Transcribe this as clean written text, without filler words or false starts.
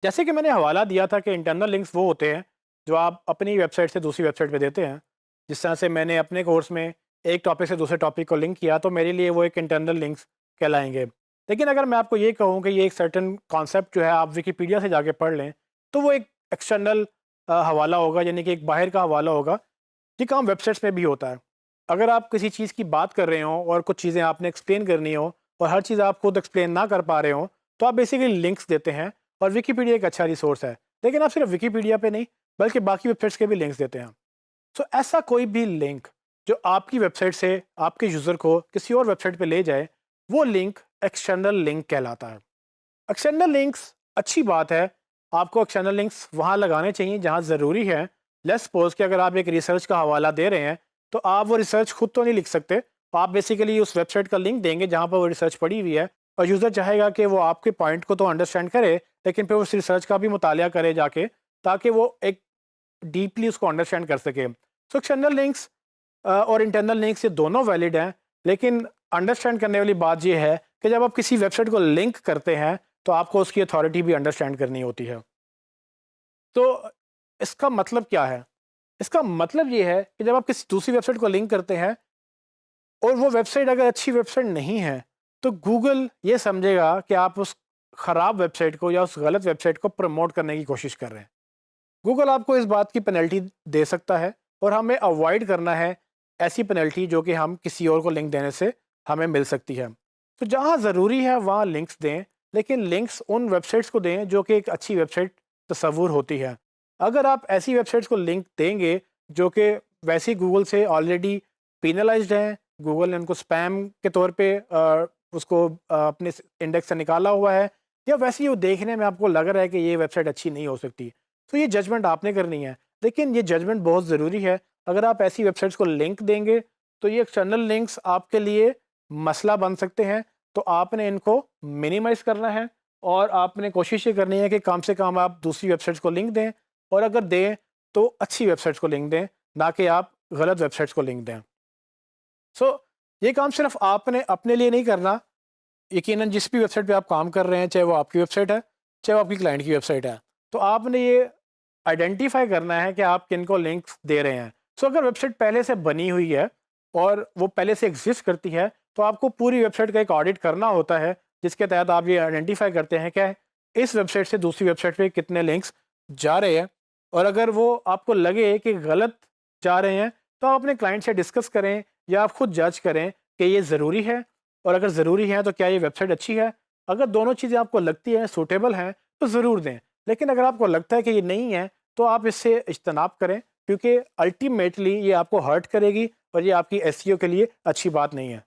जैसे कि मैंने हवाला दिया था कि इंटरनल लिंक्स वो होते हैं जो आप अपनी वेबसाइट से दूसरी वेबसाइट पे देते हैं। जिस तरह से मैंने अपने कोर्स में एक टॉपिक से दूसरे टॉपिक को लिंक किया तो मेरे लिए वो एक इंटरनल लिंक्स कहलाएंगे। लेकिन अगर मैं आपको ये कहूँ कि ये एक सर्टेन कॉन्सेप्ट जो है आप विकिपीडिया से जाके पढ़ लें तो वो एक एक्सटर्नल हवाला होगा, यानी कि एक बाहर का हवाला होगा। ये काम वेबसाइट्स में भी होता है। अगर आप किसी चीज़ की बात कर रहे हो और कुछ चीज़ें आपने एक्सप्लेन करनी हो और हर चीज़ आप खुद एक्सप्लेन ना कर पा रहे हो तो आप बेसिकली लिंक्स देते हैं। और विकिपीडिया एक अच्छा रिसोर्स है, लेकिन आप सिर्फ विकिपीडिया पे नहीं बल्कि बाकी वेबसाइट्स के भी लिंक्स देते हैं। सो ऐसा कोई भी लिंक जो आपकी वेबसाइट से आपके यूज़र को किसी और वेबसाइट पे ले जाए, वो लिंक एक्सटर्नल लिंक कहलाता है। एक्सटर्नल लिंक्स अच्छी बात है, आपको एक्सटर्नल लिंक्स वहाँ लगाने चाहिए जहाँ ज़रूरी है। लेट्स सपोज कि अगर आप एक रिसर्च का हवाला दे रहे हैं तो आप वो रिसर्च खुद तो नहीं लिख सकते, तो आप बेसिकली उस वेबसाइट का लिंक देंगे जहाँ पर वो रिसर्च पड़ी हुई है। और यूज़र चाहेगा कि वो आपके पॉइंट को तो अंडरस्टैंड करे, लेकिन फिर उस रिसर्च का भी मुतालिया करे जाके, ताकि वो एक डीपली उसको अंडरस्टैंड कर सके। सो एक्सटर्नल लिंक्स और इंटरनल लिंक्स ये दोनों वैलिड हैं, लेकिन अंडरस्टैंड करने वाली बात ये है कि जब आप किसी वेबसाइट को लिंक करते हैं तो आपको उसकी अथॉरिटी भी अंडरस्टैंड करनी होती है। तो इसका मतलब क्या है? इसका मतलब ये है कि जब आप किसी दूसरी वेबसाइट को लिंक करते हैं और वो वेबसाइट अगर अच्छी वेबसाइट नहीं है, तो गूगल ये समझेगा कि आप उस ख़राब वेबसाइट को या उस गलत वेबसाइट को प्रमोट करने की कोशिश कर रहे हैं। गूगल आपको इस बात की पेनल्टी दे सकता है और हमें अवॉइड करना है ऐसी पेनल्टी जो कि हम किसी और को लिंक देने से हमें मिल सकती है। तो जहाँ ज़रूरी है वहाँ लिंक्स दें, लेकिन लिंक्स उन वेबसाइट्स को दें जो कि एक अच्छी वेबसाइट तस्वुर होती है। अगर आप ऐसी वेबसाइट्स को लिंक देंगे जो कि वैसे ही गूगल से ऑलरेडी पेनलाइज्ड हैं, गूगल ने उनको स्पैम के तौर पे उसको अपने इंडेक्स से निकाला हुआ है, या वैसे ही वो देखने में आपको लग रहा है कि ये वेबसाइट अच्छी नहीं हो सकती, तो ये जजमेंट आपने करनी है। लेकिन ये जजमेंट बहुत ज़रूरी है। अगर आप ऐसी वेबसाइट्स को लिंक देंगे तो ये एक्सटर्नल लिंक्स आपके लिए मसला बन सकते हैं। तो आपने इनको मिनिमाइज़ करना है और आपने कोशिश ये करनी है कि कम से कम आप दूसरी वेबसाइट्स को लिंक दें, और अगर दें तो अच्छी वेबसाइट्स को लिंक दें, ना कि आप गलत वेबसाइट्स को लिंक दें। सो ये काम सिर्फ आपने अपने लिए नहीं करना। यकीनन जिस भी वेबसाइट पे आप काम कर रहे हैं, चाहे वो आपकी वेबसाइट है, चाहे वो आपकी क्लाइंट की वेबसाइट है, तो आपने ये आइडेंटिफाई करना है कि आप किनको लिंक्स दे रहे हैं। सो अगर वेबसाइट पहले से बनी हुई है और वो पहले से एग्जिस्ट करती है, तो आपको पूरी वेबसाइट का एक ऑडिट करना होता है, जिसके तहत आप ये आइडेंटिफाई करते हैं कि इस वेबसाइट से दूसरी वेबसाइट पे कितने लिंक्स जा रहे हैं। और अगर वो आपको लगे कि गलत जा रहे हैं, तो आप अपने क्लाइंट से डिस्कस करें या आप खुद जज करें कि ये ज़रूरी है, और अगर ज़रूरी है तो क्या ये वेबसाइट अच्छी है। अगर दोनों चीज़ें आपको लगती हैं सूटेबल हैं तो ज़रूर दें, लेकिन अगर आपको लगता है कि ये नहीं है तो आप इससे इज्तनाब करें, क्योंकि अल्टीमेटली ये आपको हर्ट करेगी और ये आपकी एसईओ के लिए अच्छी बात नहीं है।